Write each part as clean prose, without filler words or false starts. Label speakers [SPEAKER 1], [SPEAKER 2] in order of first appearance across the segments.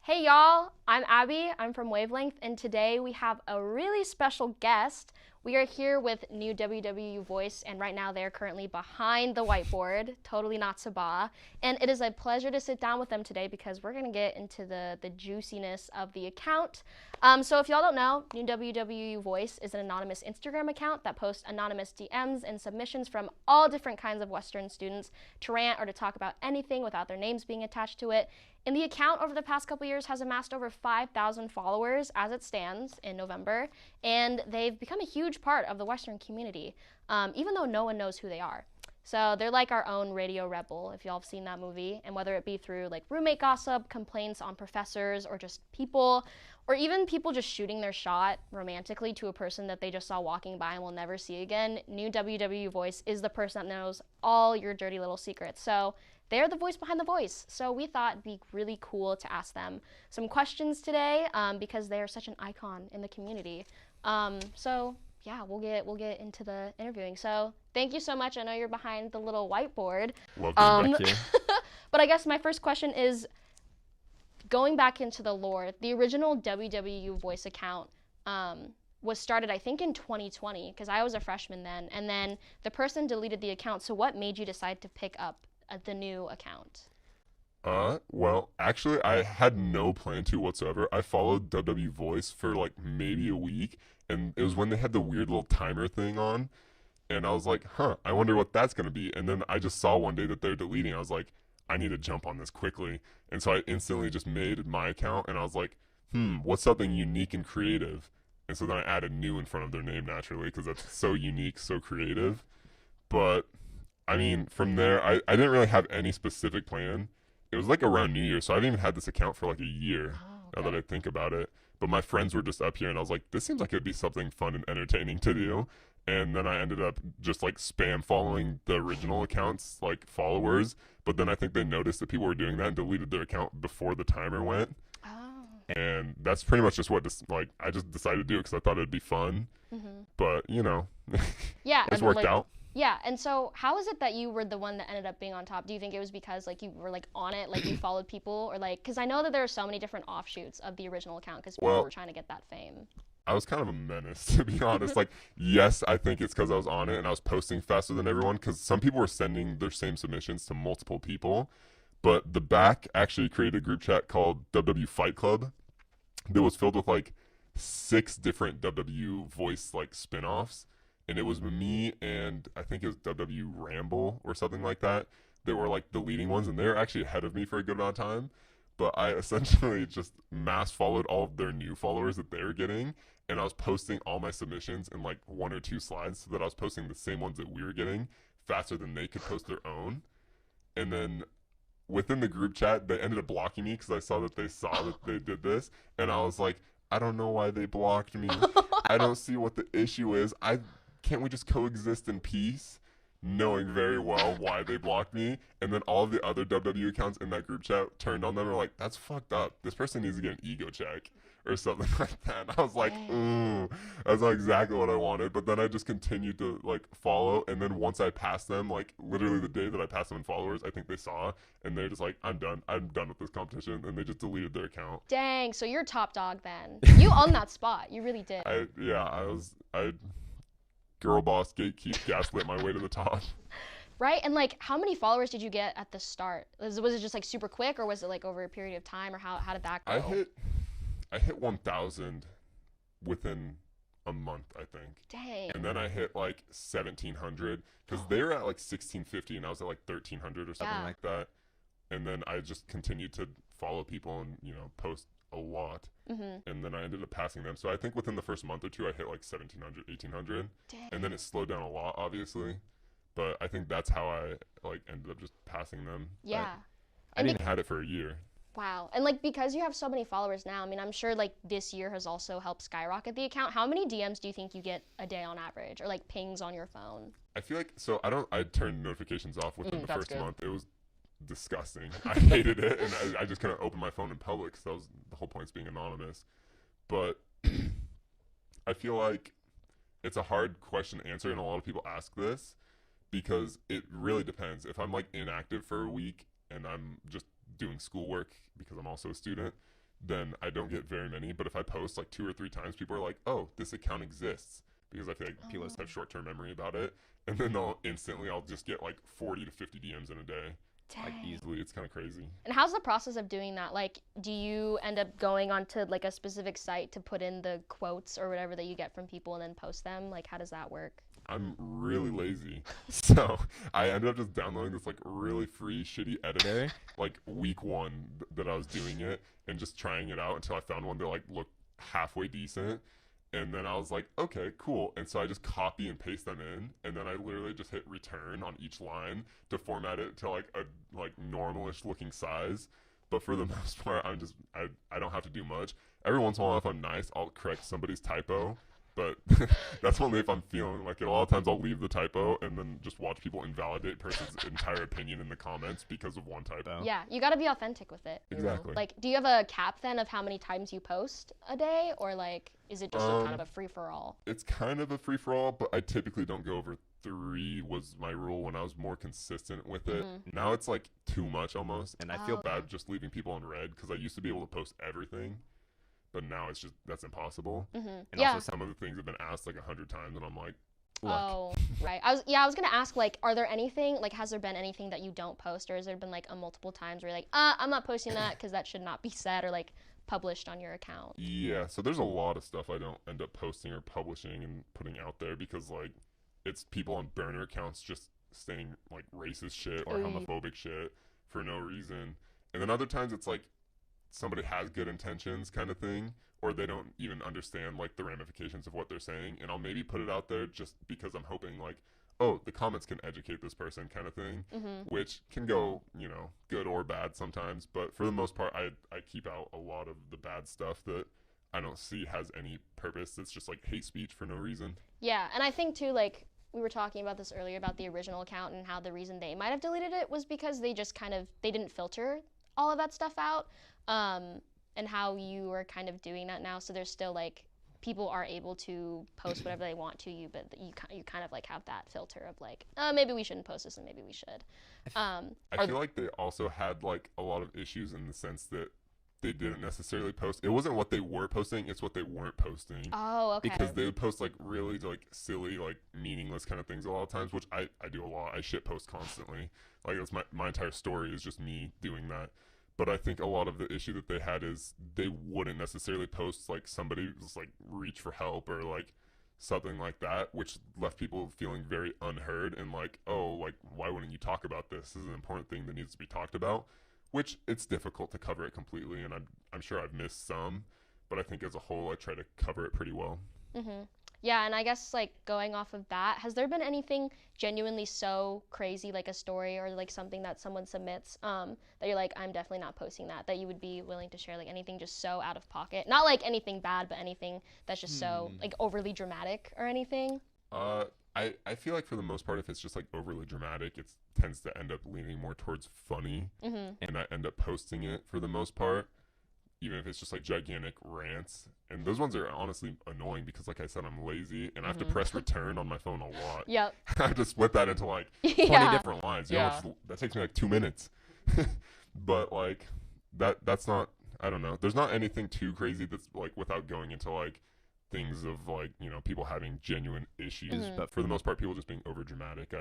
[SPEAKER 1] Hey y'all, I'm Abby, I'm from Wavelength, and today we have a really special guest. We are here with NewWWUVoice, and right now they're currently behind the whiteboard, totally not Sabah. And it is a pleasure to sit down with them today because we're gonna get into the juiciness of the account. So if y'all don't know, NewWWUVoice is an anonymous Instagram account that posts anonymous DMs and submissions from all different kinds of Western students to rant or to talk about anything without their names being attached to it. And the account over the past couple years has amassed over 5,000 followers as it stands in November, and they've become a huge part of the Western community, even though no one knows who they are. So they're like our own Radio Rebel, if y'all have seen that movie, and whether it be through like roommate gossip, complaints on professors, or just people, or even people just shooting their shot romantically to a person that they just saw walking by and will never see again, NewWWUVoice is the person that knows all your dirty little secrets. So they're the voice behind the voice. So we thought it'd be really cool to ask them some questions today because they are such an icon in the community. So yeah, we'll get into the interviewing. So thank you so much. I know you're behind the little whiteboard.
[SPEAKER 2] Welcome back here.
[SPEAKER 1] But I guess my first question is going back into the lore. The original WWUVoice account was started, I think, in 2020 because I was a freshman then. And then the person deleted the account. So what made you decide to pick up the new account?
[SPEAKER 2] Well, actually, I had no plan to whatsoever. I followed WWUVoice for like maybe a week, and it was when they had the weird little timer thing on, and I was like, I wonder what that's gonna be. And then I just saw one day that they're deleting. I was like, I need to jump on this quickly. And so I instantly just made my account, and I was like, what's something unique and creative? And so then I added new in front of their name naturally, because that's so unique, so creative. But I mean, from there, I didn't really have any specific plan. It was like around New Year, so I haven't even had this account for like a year, now that I think about it. But my friends were just up here, and I was like, this seems like it'd be something fun and entertaining to do. And then I ended up just like spam following the original account's like followers. But then I think they noticed that people were doing that and deleted their account before the timer went.
[SPEAKER 1] Oh.
[SPEAKER 2] And that's pretty much just what I just decided to do it because I thought it'd be fun.
[SPEAKER 1] Mm-hmm.
[SPEAKER 2] But you know,
[SPEAKER 1] Yeah,
[SPEAKER 2] it's worked out.
[SPEAKER 1] Yeah, and so how is it that you were the one that ended up being on top? Do you think it was because like you were like on it, like you followed people, or like because I know that there are so many different offshoots of the original account because people were trying to get that fame.
[SPEAKER 2] I was kind of a menace, to be honest. Like, yes, I think it's because I was on it and I was posting faster than everyone because some people were sending their same submissions to multiple people. But the back actually created a group chat called WW Fight Club that was filled with like 6 different WW voice like spin-offs. And it was me and I think it was WW Ramble or something like that. They were like the leading ones, and they were actually ahead of me for a good amount of time. But I essentially just mass followed all of their new followers that they were getting, and I was posting all my submissions in like 1 or 2 slides so that I was posting the same ones that we were getting faster than they could post their own. And then within the group chat, they ended up blocking me because I saw that they saw that they did this, and I was like, I don't know why they blocked me. I don't see what the issue is. Can't we just coexist in peace? Knowing very well why they blocked me. And then all of the other WW accounts in that group chat turned on them and were like, that's fucked up. This person needs to get an ego check or something like that. And I was like, ooh, that's not exactly what I wanted. But then I just continued to like follow. And then once I passed them, like literally the day that I passed them in followers, I think they saw, and they're just like, I'm done with this competition. And they just deleted their account.
[SPEAKER 1] Dang, so you're top dog then. You own that spot. You really did.
[SPEAKER 2] I girl boss gatekeep gaslit my way to the top.
[SPEAKER 1] Right? And like how many followers did you get at the start? Was it just like super quick, or was it like over a period of time, or how did that go?
[SPEAKER 2] I hit 1,000 within a month, I think.
[SPEAKER 1] Dang.
[SPEAKER 2] And then I hit like 1,700 because they were at like 1,650 and I was at like 1,300 or something like that. And then I just continued to follow people and, you know, post a lot. Mm-hmm. And then I ended up passing them. So I think within the first month or two, I hit like 1,700, 1,800.
[SPEAKER 1] Dang.
[SPEAKER 2] And then it slowed down a lot, obviously. But I think that's how I like ended up just passing them.
[SPEAKER 1] Yeah.
[SPEAKER 2] I didn't had it for a year.
[SPEAKER 1] Wow. And like because you have so many followers now, I mean, I'm sure like this year has also helped skyrocket the account. How many DMs do you think you get a day on average, or like pings on your phone?
[SPEAKER 2] I feel like I turned notifications off within the first month. It was disgusting. I hated it, and I just couldn't open my phone in public because that was the whole point, is being anonymous. But I feel like it's a hard question to answer, and a lot of people ask this because it really depends. If I'm like inactive for a week and I'm just doing schoolwork because I'm also a student, then I don't get very many. But if I post like 2 or 3 times, people are like, oh, this account exists, because I feel like people just have short-term memory about it. And then I'll just get like 40 to 50 DMs in a day.
[SPEAKER 1] Dang.
[SPEAKER 2] Like easily. It's kind of crazy.
[SPEAKER 1] And how's the process of doing that? Like, do you end up going onto like a specific site to put in the quotes or whatever that you get from people and then post them? Like, how does that work?
[SPEAKER 2] I'm really lazy. So I ended up just downloading this like really free shitty editor like week 1 that I was doing it, and just trying it out until I found one that like looked halfway decent. And then I was like, okay, cool. And so I just copy and paste them in, and then I literally just hit return on each line to format it to like a like normalish looking size. But for the most part, I don't have to do much. Every once in a while, if I'm nice, I'll correct somebody's typo. But that's only if I'm feeling like it. A lot of times I'll leave the typo and then just watch people invalidate a person's entire opinion in the comments because of one typo.
[SPEAKER 1] Yeah, you got to be authentic with it.
[SPEAKER 2] Exactly.
[SPEAKER 1] Like, do you have a cap then of how many times you post a day, or like, is it just kind of a free-for-all?
[SPEAKER 2] It's kind of a free-for-all, but I typically don't go over 3 was my rule when I was more consistent with it. Now it's like too much almost, and I feel bad just leaving people on red, because I used to be able to post everything. But now it's just, that's impossible. And also some of the things have been asked like 100 times, and I'm like, look.
[SPEAKER 1] Oh, right. I was gonna ask, like, are there anything, like, has there been anything that you don't post, or has there been like a multiple times where you're like, I'm not posting that because that should not be said or like published on your account?
[SPEAKER 2] Yeah, so there's a lot of stuff I don't end up posting or publishing and putting out there, because like it's people on burner accounts just saying like racist shit or homophobic shit for no reason. And then other times it's like somebody has good intentions kind of thing, or they don't even understand like the ramifications of what they're saying, and I'll maybe put it out there just because I'm hoping like, oh, the comments can educate this person kind of thing, which can go, you know, good or bad sometimes. But for the most part, I keep out a lot of the bad stuff that I don't see has any purpose. It's just like hate speech for no reason.
[SPEAKER 1] Yeah, and I think too, like, we were talking about this earlier about the original account and how the reason they might have deleted it was because they just they didn't filter all of that stuff out. And how you are kind of doing that now, so there's still like people are able to post whatever they want to you, but you kind of like have that filter of like, maybe we shouldn't post this and maybe we should.
[SPEAKER 2] I feel like they also had like a lot of issues in the sense that they didn't necessarily post. It wasn't what they were posting, it's what they weren't posting.
[SPEAKER 1] Oh, okay.
[SPEAKER 2] Because they would post like really like silly, like meaningless kind of things a lot of times, which I do a lot. I shit post constantly. Like that's my entire story is just me doing that. But I think a lot of the issue that they had is they wouldn't necessarily post like somebody's like reach for help or like something like that, which left people feeling very unheard and like, oh, like why wouldn't you talk about this? This is an important thing that needs to be talked about, which it's difficult to cover it completely, and I'm sure I've missed some, but I think as a whole I try to cover it pretty well.
[SPEAKER 1] Yeah, and I guess like going off of that, has there been anything genuinely so crazy, like a story or like something that someone submits that you're like, I'm definitely not posting that you would be willing to share, like anything just so out of pocket? Not like anything bad, but anything that's just so like overly dramatic or anything?
[SPEAKER 2] I feel like for the most part, if it's just like overly dramatic, it tends to end up leaning more towards funny, and I end up posting it for the most part, even if it's just like gigantic rants. And those ones are honestly annoying because, like I said, I'm lazy and I have to press return on my phone a lot.
[SPEAKER 1] Yep.
[SPEAKER 2] I have to split that into like 20 different lines. You know, that takes me like 2 minutes. But like that's not, I don't know. There's not anything too crazy that's like without going into like things of like, you know, people having genuine issues. But for the most part, people just being over dramatic.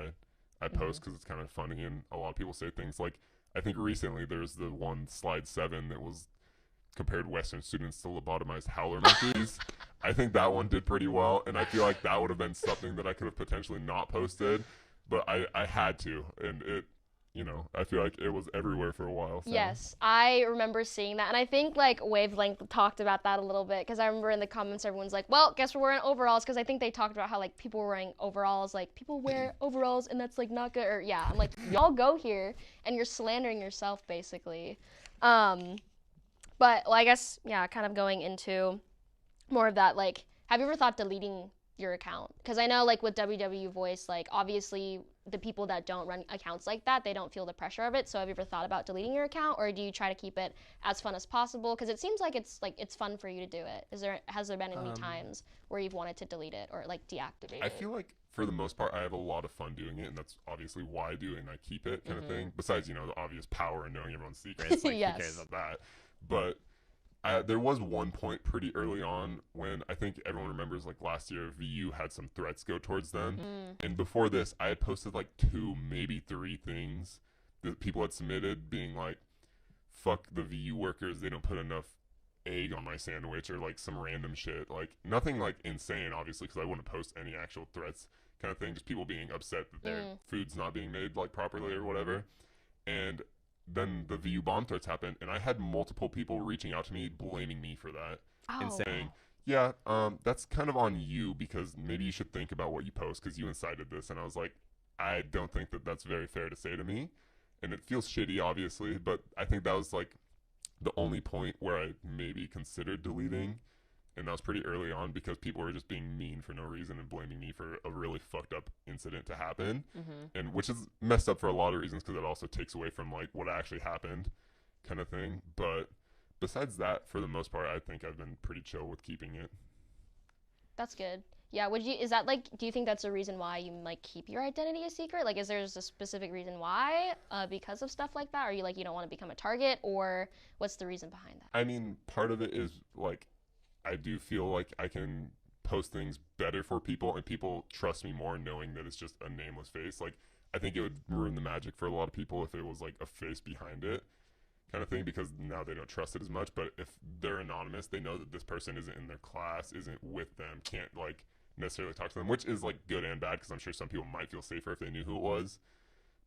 [SPEAKER 2] I post because it's kind of funny, and a lot of people say things like, I think recently there's the one slide 7 that was compared Western students to lobotomized howler monkeys. I think that one did pretty well, and I feel like that would have been something that I could have potentially not posted, but I had to, and it, you know, I feel like it was everywhere for a while. So.
[SPEAKER 1] Yes, I remember seeing that, and I think like Wavelength talked about that a little bit, because I remember in the comments everyone's like, well, guess we're wearing overalls, because I think they talked about how like people were wearing overalls, like people wear overalls and that's like not good, or yeah, I'm like, y'all go here and you're slandering yourself basically. But well, I guess, yeah, kind of going into more of that, like, have you ever thought deleting your account? Because I know, like, with NewWWUVoice, like, obviously, the people that don't run accounts like that, they don't feel the pressure of it. So have you ever thought about deleting your account, or do you try to keep it as fun as possible? Because it seems like it's fun for you to do it. Has there been any times where you've wanted to delete it or, like, deactivate it?
[SPEAKER 2] I feel like, for the most part, I have a lot of fun doing it, and that's obviously why I do it and I keep it kind of thing. Besides, you know, the obvious power in knowing everyone's secrets. Like,
[SPEAKER 1] Yes.
[SPEAKER 2] who cares about that? But there was one point pretty early on when I think everyone remembers, like, last year VU had some threats go towards them. And before this, I had posted like 2, maybe 3 things that people had submitted being like, fuck the VU workers, they don't put enough egg on my sandwich, or like some random shit. Like nothing like insane, obviously, because I wouldn't post any actual threats kind of thing. Just people being upset that their food's not being made like properly or whatever. And then the VU bomb threats happened, and I had multiple people reaching out to me blaming me for that and saying, yeah, that's kind of on you, because maybe you should think about what you post because you incited this. And I was like, I don't think that that's very fair to say to me, and it feels shitty, obviously, but I think that was like the only point where I maybe considered deleting, and that was pretty early on because people were just being mean for no reason and blaming me for a really fucked up incident to happen, and which is messed up for a lot of reasons because it also takes away from like what actually happened kind of thing. But besides that, for the most part, I think I've been pretty chill with keeping it.
[SPEAKER 1] That's good. Yeah, is that like, do you think that's a reason why you like keep your identity a secret? Like, is there a specific reason why, because of stuff like that? Or you like, you don't want to become a target, or what's the reason behind that?
[SPEAKER 2] I mean, part of it is like, I do feel like I can post things better for people, and people trust me more knowing that it's just a nameless face. Like, I think it would ruin the magic for a lot of people if it was like a face behind it kind of thing, because now they don't trust it as much. But if they're anonymous, they know that this person isn't in their class, isn't with them, can't like necessarily talk to them, which is like good and bad, because I'm sure some people might feel safer if they knew who it was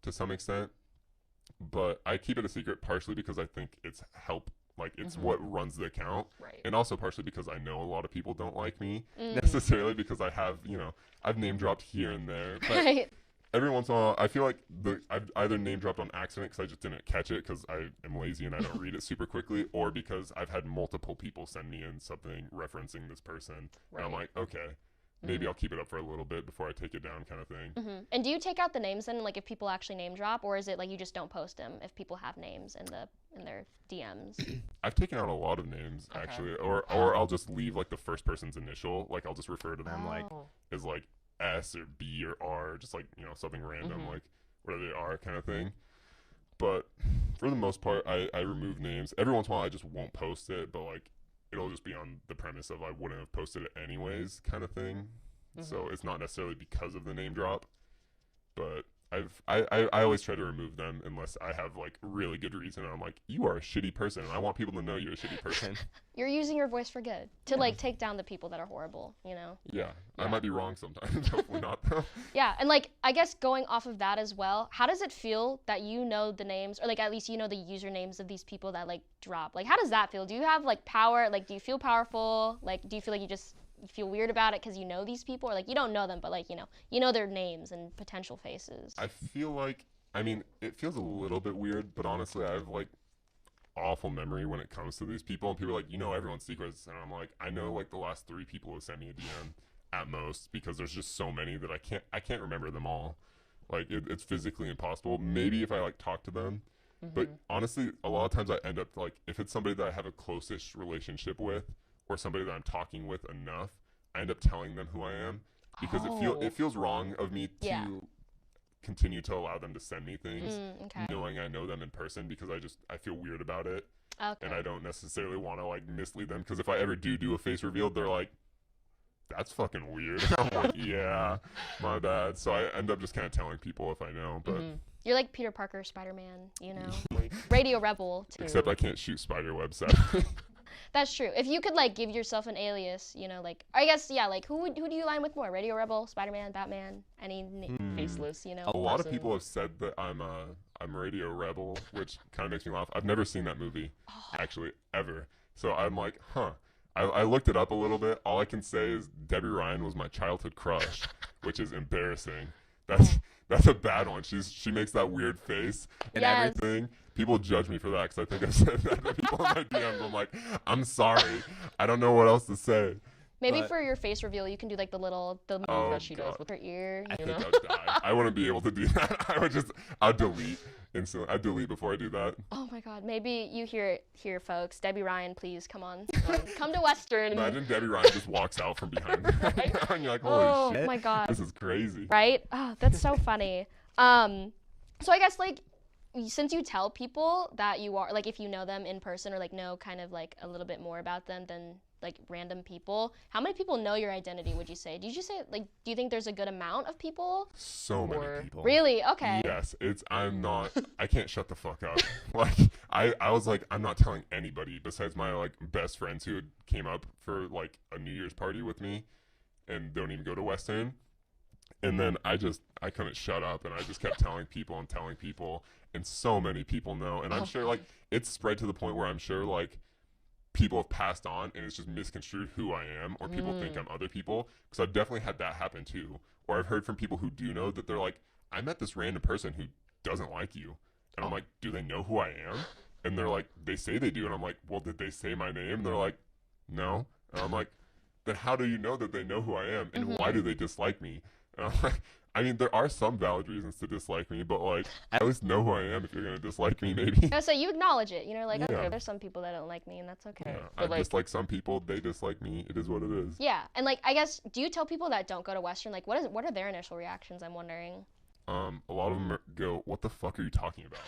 [SPEAKER 2] to some extent. But I keep it a secret partially because I think it's it's what runs the account, and also partially because I know a lot of people don't like me necessarily, because I have, I've name dropped here and there, but every once in a while I feel like I've either name dropped on accident because I just didn't catch it because I am lazy and I don't read it super quickly, or because I've had multiple people send me in something referencing this person, and I'm like, okay, maybe I'll keep it up for a little bit before I take it down kind of thing.
[SPEAKER 1] And do you take out the names then, like if people actually name drop, or is it like you just don't post them if people have names in their DMs?
[SPEAKER 2] I've taken out a lot of names actually, or I'll just leave like the first person's initial, like I'll just refer to them like as like S or B or R, just like, something random, like whatever they are kind of thing. But for the most part, I remove names. Every once in a while I just won't post it, but like it'll just be on the premise of I wouldn't have posted it anyways kind of thing. So it's not necessarily because of the name drop, but I always try to remove them unless I have like really good reason. I'm like, you are a shitty person, and I want people to know you're a shitty person.
[SPEAKER 1] You're using your voice for good to like take down the people that are horrible,
[SPEAKER 2] Yeah, I might be wrong sometimes. Hopefully not though.
[SPEAKER 1] Yeah, and like I guess going off of that as well, how does it feel that you know the names, or like at least you know the usernames of these people that like drop? Like, how does that feel? Do you have like power? Like, do you feel powerful? Like, do you feel like you feel weird about it because you know these people, or like you don't know them, but like you know their names and potential faces?
[SPEAKER 2] I feel like, I mean, it feels a little bit weird, but honestly I have like awful memory when it comes to these people, and people are like, everyone's secrets, and I'm like, I know like the last 3 people who sent me a DM at most, because there's just so many that I can't remember them all. Like it's physically impossible. Maybe if I like talk to them, but honestly a lot of times I end up like, if it's somebody that I have a closest relationship with, or somebody that I'm talking with enough, I end up telling them who I am, because it feels wrong of me to continue to allow them to send me things knowing I know them in person, because I feel weird about it, and I don't necessarily want to like mislead them, because if I ever do a face reveal, they're like, that's fucking weird. I'm like, yeah, my bad. So I end up just kind of telling people if I know, but
[SPEAKER 1] you're like Peter Parker, Spider-Man, like, Radio Rebel too.
[SPEAKER 2] Except I can't shoot spider webs.
[SPEAKER 1] That's true. If you could like give yourself an alias, like I guess like who do you align with more? Radio Rebel, Spider-Man, Batman, any faceless,
[SPEAKER 2] A lot of people have said that I'm Radio Rebel, which kind of makes me laugh. I've never seen that movie actually ever, so I'm like, huh. I looked it up a little bit. All I can say is Debbie Ryan was my childhood crush, which is embarrassing. That's a bad one. She makes that weird face and everything. People judge me for that because I think I said that to people in my DMs. I'm like, I'm sorry. I don't know what else to say.
[SPEAKER 1] Maybe for your face reveal, you can do like the move that she does with her ear.
[SPEAKER 2] I think I would die. I wouldn't be able to do that. I'd delete instantly. I'd delete before I do that.
[SPEAKER 1] Oh my God. Maybe you hear it here, folks. Debbie Ryan, please come on. Come to Western.
[SPEAKER 2] Imagine Debbie Ryan just walks out from behind. And you're like, holy shit.
[SPEAKER 1] Oh my God.
[SPEAKER 2] This is crazy.
[SPEAKER 1] Right? Oh, that's so funny. So I guess like, since you tell people that you are, like, if you know them in person or like know kind of like a little bit more about them than like random people, how many people know your identity, would you say? Did you say, like, do you think there's a good amount of people?
[SPEAKER 2] So many people.
[SPEAKER 1] Really? Okay.
[SPEAKER 2] Yes, I can't shut the fuck up. Like, I was like, I'm not telling anybody besides my like best friends who came up for like a New Year's party with me and don't even go to Western. And then I couldn't shut up, and I just kept telling people, and so many people know. And I'm sure like it's spread to the point where I'm sure like people have passed on and it's just misconstrued who I am, or people think I'm other people, because I've definitely had that happen too. Or I've heard from people who do know that they're like, I met this random person who doesn't like you. And I'm like, do they know who I am? And they're like, they say they do. And I'm like, well, did they say my name? And they're like, no. And I'm like, then how do you know that they know who I am? And why do they dislike me? And I'm like, I mean, there are some valid reasons to dislike me, but like, I at least know who I am if you're going to dislike me, maybe.
[SPEAKER 1] So you acknowledge it. You know, like, okay, there's some people that don't like me, and that's okay.
[SPEAKER 2] Yeah,
[SPEAKER 1] but
[SPEAKER 2] I dislike some people, they dislike me. It is what it is.
[SPEAKER 1] Yeah, and like, I guess, do you tell people that don't go to Western, like, what are their initial reactions, I'm wondering?
[SPEAKER 2] A lot of them go, what the fuck are you talking about?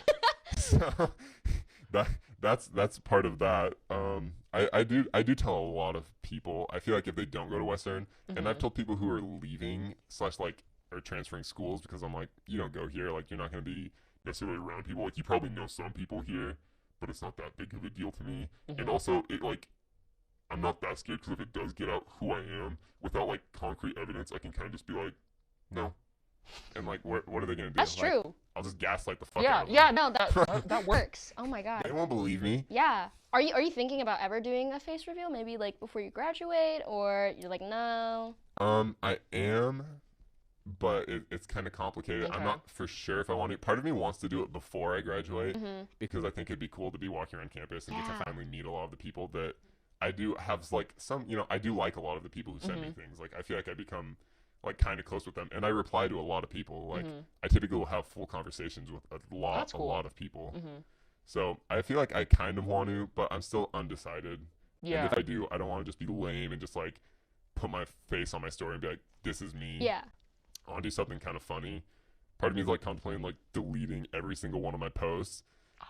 [SPEAKER 2] So that's part of that. I do tell a lot of people. I feel like if they don't go to Western, and I've told people who are leaving / like or transferring schools, because I'm like, you don't go here, like you're not gonna be necessarily around people. Like you probably know some people here, but it's not that big of a deal to me. And also, it like I'm not that scared, because if it does get out who I am without like concrete evidence, I can kind of just be like, no. And like, what are they gonna do?
[SPEAKER 1] That's
[SPEAKER 2] like,
[SPEAKER 1] true.
[SPEAKER 2] I'll just gaslight the fuck out of them.
[SPEAKER 3] Yeah, no, that
[SPEAKER 1] Works. Oh my god.
[SPEAKER 2] They won't believe me.
[SPEAKER 1] Yeah. Are you thinking about ever doing a face reveal? Maybe like before you graduate, or you're like, no?
[SPEAKER 2] I am, but it's kind of complicated.
[SPEAKER 1] Okay.
[SPEAKER 2] I'm not for sure if I want to. Part of me wants to do it before I graduate, because I think it'd be cool to be walking around campus and get to finally meet a lot of the people that I do have. Like some, I do like a lot of the people who send me things. Like I feel like I become like kind of close with them, and I reply to a lot of people. Like I typically will have full conversations with a lot of people. So I feel like I kind of want to, but I'm still undecided.
[SPEAKER 3] Yeah.
[SPEAKER 2] And if I do, I don't want to just be lame and just like put my face on my story and be like, this is me.
[SPEAKER 1] Yeah.
[SPEAKER 2] I want to do something kind of funny. Part of me is like contemplating like deleting every single one of my posts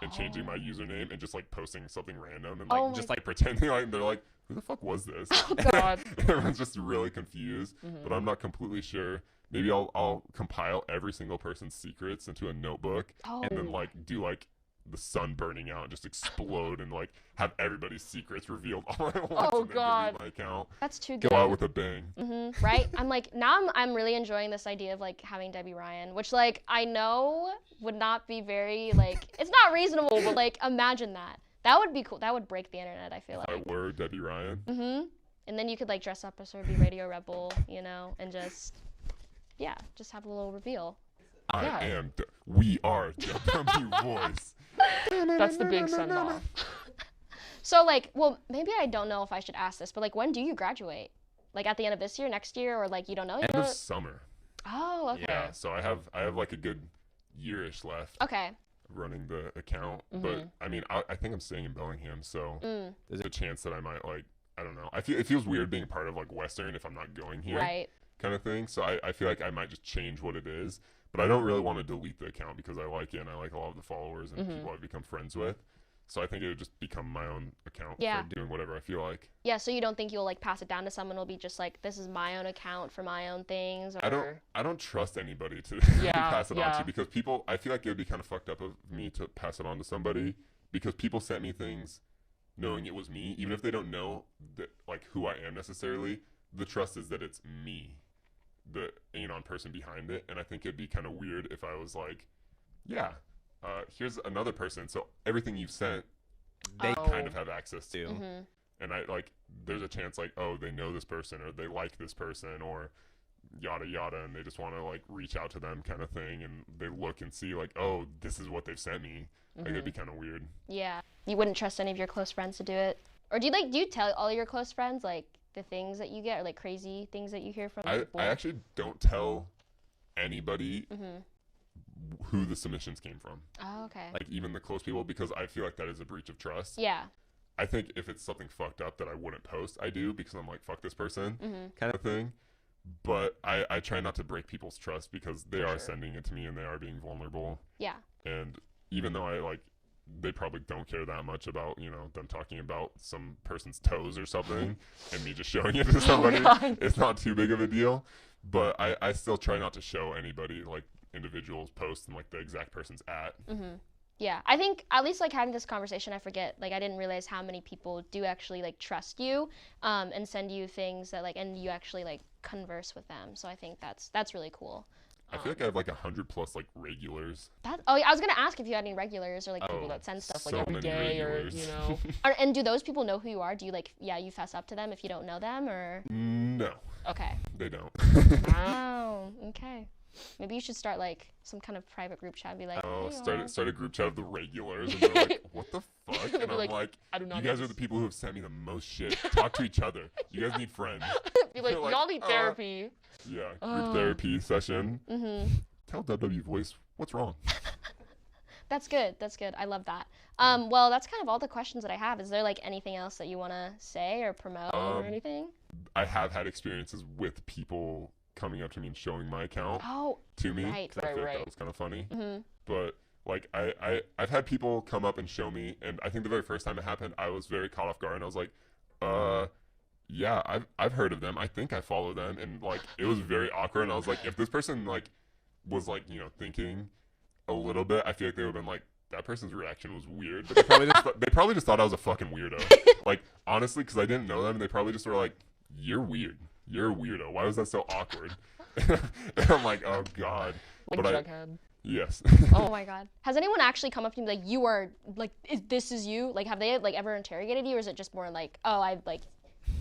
[SPEAKER 2] and changing my username and just like posting something random and like just like pretending like they're like, who the fuck was this?
[SPEAKER 3] Oh god.
[SPEAKER 2] Everyone's just really confused, but I'm not completely sure. Maybe I'll compile every single person's secrets into a notebook and then like do like the sun burning out and just explode and like have everybody's secrets revealed all at once.
[SPEAKER 3] Oh
[SPEAKER 2] and then
[SPEAKER 3] god.
[SPEAKER 2] delete my account.
[SPEAKER 1] That's too good.
[SPEAKER 2] Go out with a bang.
[SPEAKER 1] Right? I'm like, now I'm really enjoying this idea of like having Debbie Ryan, which like I know would not be very like, it's not reasonable, but like imagine that. That would be cool. That would break the internet, I feel like.
[SPEAKER 2] I were Debbie Ryan.
[SPEAKER 1] And then you could like dress up as her, be Radio Rebel, and just have a little reveal.
[SPEAKER 2] We are NewWWUVoice.
[SPEAKER 3] That's the big send off.
[SPEAKER 1] So like, well, maybe I don't know if I should ask this, but like, when do you graduate? Like at the end of this year, next year, or like you don't know?
[SPEAKER 2] End of summer.
[SPEAKER 1] Oh, okay.
[SPEAKER 2] Yeah, so I have like a good year-ish left.
[SPEAKER 1] Okay.
[SPEAKER 2] Running the account, but I mean, I think I'm staying in Bellingham, so there's a chance that I might like, I don't know. It feels weird being part of like Western if I'm not going here,
[SPEAKER 1] Right.
[SPEAKER 2] kind of thing. So I feel like I might just change what it is, but I don't really want to delete the account because I like it and I like a lot of the followers and people I've become friends with. So I think it would just become my own account for doing whatever I feel like. Yeah,
[SPEAKER 1] so you don't think you'll like pass it down to someone? It'll be just like, this is my own account for my own things? Or...
[SPEAKER 2] I don't trust anybody to pass it on to, because people, I feel like it would be kind of fucked up of me to pass it on to somebody, because people sent me things knowing it was me, even if they don't know that like who I am necessarily. The trust is that it's me, the person behind it. And I think it'd be kind of weird if I was like, here's another person, so everything you've sent, they kind of have access to. And I like, there's a chance like, oh, they know this person, or they like this person, or yada yada, and they just want to like reach out to them, kind of thing, and they look and see like, oh, this is what they've sent me. Like it'd be kind of weird. Yeah, you wouldn't trust any of your close friends to do it, or do you tell all your close friends like the things that you get, or like crazy things that you hear from people? I actually don't tell anybody who the submissions came from. Oh, okay. Like even the close people, because I feel like that is a breach of trust. Yeah. I think if it's something fucked up that I wouldn't post, I do, because I'm like, fuck this person, kind of thing. But I try not to break people's trust, because they are sending it to me and they are being vulnerable. Yeah. And even though they probably don't care that much about, them talking about some person's toes or something and me just showing it to somebody. It's not too big of a deal. But I still try not to show anybody, like, individuals posts and, like, the exact person's at.
[SPEAKER 1] Mm-hmm. Yeah, I think at least, like, having this conversation, I forget, like, I didn't realize how many people do actually, like, trust you and send you things that, like, and you actually, like, converse with them. So I think that's really cool.
[SPEAKER 2] I feel like I have, like, 100+ like, regulars.
[SPEAKER 1] Yeah, I was going to ask if you had any regulars or, like, people that send stuff, like,
[SPEAKER 2] so
[SPEAKER 1] every
[SPEAKER 2] many
[SPEAKER 3] day
[SPEAKER 2] regulars.
[SPEAKER 3] or, you know.
[SPEAKER 1] And do those people know who you are? Do you, like, you fess up to them if you don't know them, or?
[SPEAKER 2] No.
[SPEAKER 1] Okay.
[SPEAKER 2] They don't.
[SPEAKER 1] Wow, okay. Maybe you should start, like, some kind of private group chat and be like,
[SPEAKER 2] Oh,
[SPEAKER 1] hey,
[SPEAKER 2] start a group chat of the regulars, and they're like, what the fuck? And I'm like,
[SPEAKER 3] I do not
[SPEAKER 2] you
[SPEAKER 3] know
[SPEAKER 2] guys are
[SPEAKER 3] this.
[SPEAKER 2] the people who have sent me the most shit. Talk to each other. You guys need friends.
[SPEAKER 3] Be like,
[SPEAKER 2] You're like,
[SPEAKER 3] y'all need therapy.
[SPEAKER 2] Yeah, group therapy session.
[SPEAKER 1] Mm-hmm.
[SPEAKER 2] Tell WWUVoice what's wrong.
[SPEAKER 1] That's good. That's good. I love that. Well, that's kind of all the questions that I have. Is there, like, anything else that you want to say or promote or anything?
[SPEAKER 2] I have had experiences with people coming up to me and showing my account to me.
[SPEAKER 1] Right.
[SPEAKER 2] 'Cause I feel like
[SPEAKER 3] Right.
[SPEAKER 2] that was kind of funny.
[SPEAKER 1] Mm-hmm.
[SPEAKER 2] But like I've had people come up and show me, and I think the very first time it happened, I was very caught off guard, and I was like, yeah, I've heard of them. I think I follow them, and like it was very awkward. And I was like, if this person like was like thinking a little bit, I feel like they would have been like, that person's reaction was weird. But they probably just thought I was a fucking weirdo. Like honestly, because I didn't know them, they probably just were like, you're weird. You're a weirdo. Why was that so awkward? And I'm like, oh god.
[SPEAKER 3] Like
[SPEAKER 2] But
[SPEAKER 3] Jughead.
[SPEAKER 2] Yes.
[SPEAKER 1] Oh my god. Has anyone actually come up to you and be like, you are, like, this is you? Like, have they, like, ever interrogated you, or is it just more like, oh, I, like,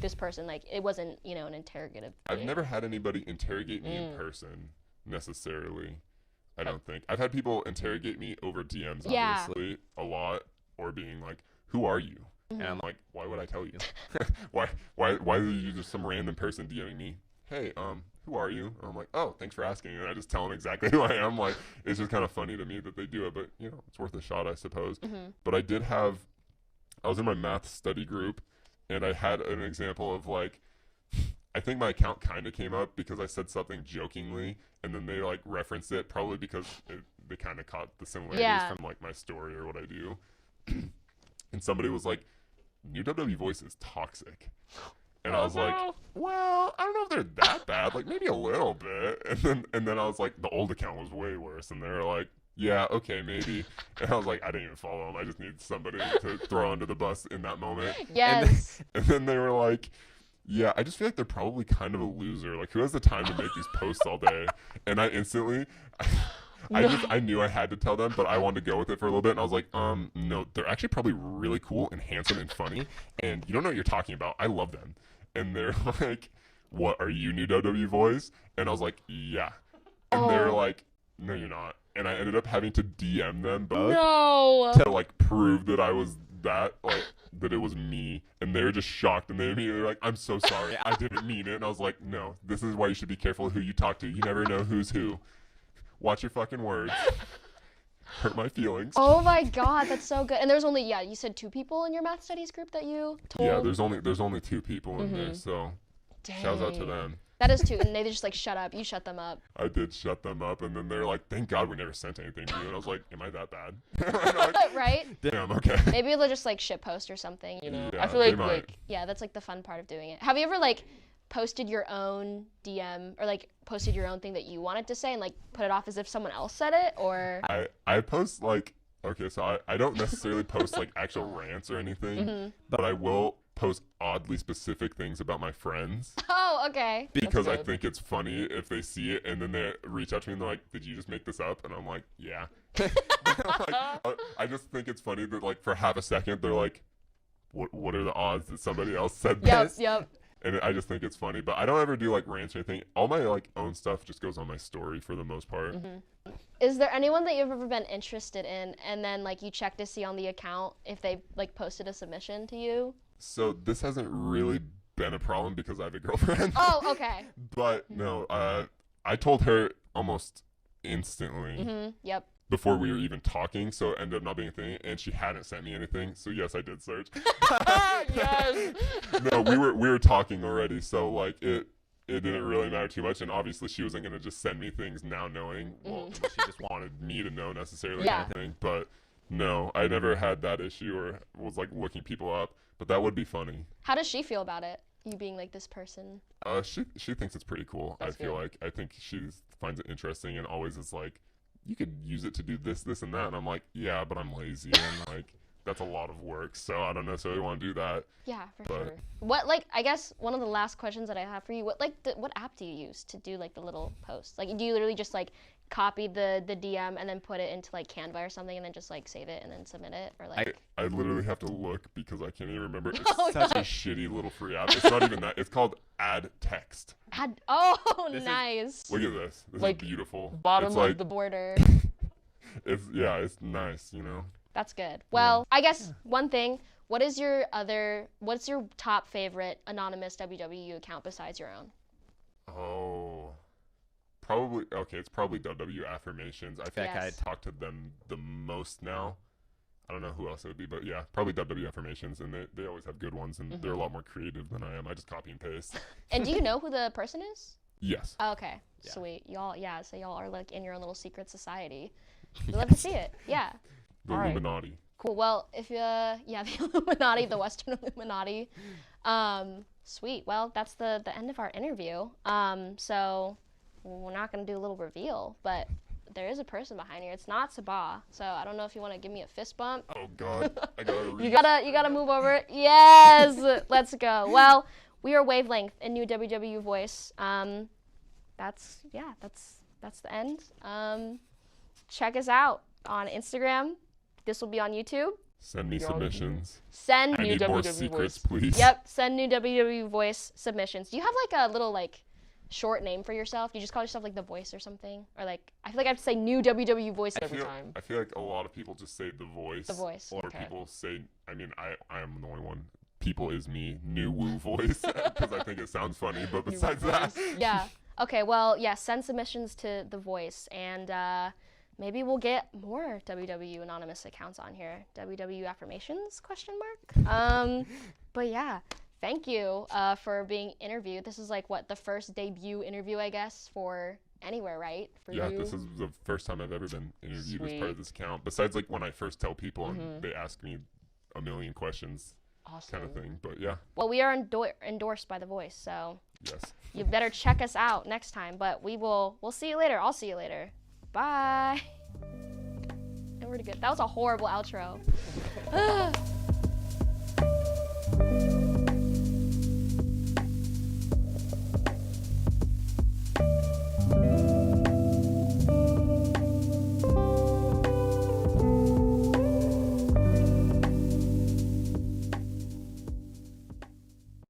[SPEAKER 1] this person, like, it wasn't, an interrogative
[SPEAKER 2] I've
[SPEAKER 1] thing?
[SPEAKER 2] never had anybody interrogate me in person, necessarily. I don't think. I've had people interrogate me over DMs,
[SPEAKER 1] Yeah.
[SPEAKER 2] obviously, a lot, or being like, who are you? And I'm like, why would I tell you? why are you just some random person DMing me? Hey, who are you? And I'm like, oh, thanks for asking. And I just tell them exactly who I am. Like, it's just kind of funny to me that they do it, but it's worth a shot, I suppose. But I was in my math study group, and I had an example of like, I think my account kind of came up because I said something jokingly, and then they like referenced it, probably because they kind of caught the similarities from like my story or what I do. And somebody was like, NewWWUVoice is toxic. And I was like, well, I don't know if they're that bad, like maybe a little bit. And then I was like, the old account was way worse, and they were like, yeah, okay, maybe. And I was like, I didn't even follow them. I just need somebody to throw under the bus in that moment.
[SPEAKER 1] Yes.
[SPEAKER 2] And then they were like, yeah, I just feel like they're probably kind of a loser. Like, who has the time to make these posts all day? And I instantly, I knew I had to tell them, but I wanted to go with it for a little bit. And I was like, no, they're actually probably really cool and handsome and funny. And you don't know what you're talking about. I love them. And they're like, what, are you NewWWUVoice? And I was like, yeah. And they were like, no, you're not. And I ended up having to DM them both to like prove that I was that it was me. And they were just shocked, and they immediately were like, I'm so sorry, I didn't mean it. And I was like, no, this is why you should be careful who you talk to. You never know who's who. Watch your fucking words. Hurt my feelings.
[SPEAKER 1] Oh my god, that's so good. And there's only, you said 2 people in your math studies group that you told?
[SPEAKER 2] Yeah, there's only 2 people in there, so shout out to them.
[SPEAKER 1] That is 2, and they just like shut up. You shut them up.
[SPEAKER 2] I did shut them up, and then they're like, thank God we never sent anything to you. And I was like, am I that bad?
[SPEAKER 1] Right?
[SPEAKER 2] Damn, okay.
[SPEAKER 1] Maybe they'll just like shitpost or something.
[SPEAKER 2] Yeah,
[SPEAKER 3] I feel
[SPEAKER 2] they
[SPEAKER 3] like
[SPEAKER 2] might.
[SPEAKER 1] Yeah, that's like the fun part of doing it. Have you ever like posted your own DM or like posted your own thing that you wanted to say and like put it off as if someone else said it, or?
[SPEAKER 2] I post like, okay, so I don't necessarily post like actual rants or anything, but I will post oddly specific things about my friends.
[SPEAKER 1] Oh, okay.
[SPEAKER 2] Because I think it's funny if they see it and then they reach out to me and they're like, did you just make this up? And I'm like, yeah. I just think it's funny that like for half a second they're like, what are the odds that somebody else said this?
[SPEAKER 1] Yep.
[SPEAKER 2] And I just think it's funny, but I don't ever do like rants or anything. All my like own stuff just goes on my story for the most part.
[SPEAKER 1] Is there anyone that you've ever been interested in and then like you check to see on the account if they like posted a submission to you?
[SPEAKER 2] So this hasn't really been a problem because I have a girlfriend.
[SPEAKER 1] Oh, okay.
[SPEAKER 2] But no, I told her almost instantly
[SPEAKER 1] Yep.
[SPEAKER 2] before we were even talking, so it ended up not being a thing, and she hadn't sent me anything, so yes, I did search.
[SPEAKER 3] Yes.
[SPEAKER 2] No, we were talking already, so like it didn't really matter too much, and obviously she wasn't gonna just send me things now knowing, well, unless she just wanted me to know necessarily anything, but No, I never had that issue or was like looking people up, but that would be funny.
[SPEAKER 1] How does she feel about it? You being like this person?
[SPEAKER 2] She thinks it's pretty cool.
[SPEAKER 3] That's
[SPEAKER 2] I feel
[SPEAKER 3] good.
[SPEAKER 2] like I think she finds it interesting and always is like, you could use it to do this, this, and that. And I'm like, yeah, but I'm lazy and like that's a lot of work, so I don't necessarily want to do that.
[SPEAKER 1] Yeah, for
[SPEAKER 2] But
[SPEAKER 1] sure. What like I guess one of the last questions that I have for you, what app do you use to do like the little posts? Like do you literally just like copy the DM and then put it into like Canva or something and then just like save it and then submit it or like
[SPEAKER 2] I literally have to look because I can't even remember. It's
[SPEAKER 1] Oh,
[SPEAKER 2] such
[SPEAKER 1] no.
[SPEAKER 2] a shitty little free app. It's not even that. It's called Add Text.
[SPEAKER 1] Oh,
[SPEAKER 2] This is-
[SPEAKER 1] nice.
[SPEAKER 2] Look at this. This
[SPEAKER 3] Like,
[SPEAKER 2] is beautiful.
[SPEAKER 3] Bottom
[SPEAKER 2] it's
[SPEAKER 3] of
[SPEAKER 2] like
[SPEAKER 3] the
[SPEAKER 1] Border.
[SPEAKER 2] it's nice, you know.
[SPEAKER 1] That's good. Well, I guess one thing, what's your top favorite anonymous WWU account besides your own?
[SPEAKER 2] Oh, probably okay. It's probably WW Affirmations. I think
[SPEAKER 1] Yes.
[SPEAKER 2] I talk to them the most now. I don't know who else it would be, but yeah, probably WW Affirmations, and they always have good ones, and they're a lot more creative than I am. I just copy and paste.
[SPEAKER 1] And do you know who the person is?
[SPEAKER 2] Yes.
[SPEAKER 1] Oh, okay,
[SPEAKER 4] Yeah.
[SPEAKER 1] sweet. So y'all are like in your own little secret society. We'd love to see it. Yeah.
[SPEAKER 2] The
[SPEAKER 3] All right.
[SPEAKER 2] Illuminati.
[SPEAKER 1] Cool. Well, if the Illuminati, the Western Illuminati. Sweet. Well, that's the end of our interview. So we're not gonna do a little reveal, but there is a person behind here. It's not Sabah. So I don't know if you want to give me a fist bump.
[SPEAKER 2] Oh God, I gotta read.
[SPEAKER 1] You gotta move over. Yes. Let's go. Well, we are Wavelength and NewWWU Voice. That's the end. Check us out on Instagram. This will be on YouTube.
[SPEAKER 2] Send me
[SPEAKER 3] You're on-
[SPEAKER 2] submissions.
[SPEAKER 1] Send
[SPEAKER 2] I need more
[SPEAKER 3] NewWWU
[SPEAKER 2] secrets,
[SPEAKER 3] Voice.
[SPEAKER 2] please.
[SPEAKER 1] Yep, send NewWWU Voice submissions. Do you have like a little like short name for yourself? Do you just call yourself like the Voice or something? Or like I feel like I have to say NewWWU Voice.
[SPEAKER 3] Every time.
[SPEAKER 2] I feel like a lot of people just say the voice.
[SPEAKER 1] The Voice.
[SPEAKER 2] Or
[SPEAKER 3] Okay.
[SPEAKER 2] people say, I mean, I am the only one. People is me, NewWWUVoice, because I think it sounds funny. But besides that,
[SPEAKER 1] Yeah. Okay. Well, yeah. Send submissions to the Voice, and maybe we'll get more WW anonymous accounts on here. WW affirmations? Question mark. But yeah. Thank you for being interviewed. This is like what the first debut interview, I guess, for anywhere, right? For
[SPEAKER 2] yeah,
[SPEAKER 1] you.
[SPEAKER 2] this is the first time I've ever been interviewed as part
[SPEAKER 3] Sweet.
[SPEAKER 2] of this account. Besides, like when I first tell people, and they ask me a million questions,
[SPEAKER 3] Awesome.
[SPEAKER 2] kind of thing. But yeah,
[SPEAKER 1] Well, we are endorsed by the Voice, so
[SPEAKER 2] yes.
[SPEAKER 1] you better check us out next time. But we'll see you later. I'll see you later. Bye. And we're good. That was a horrible outro.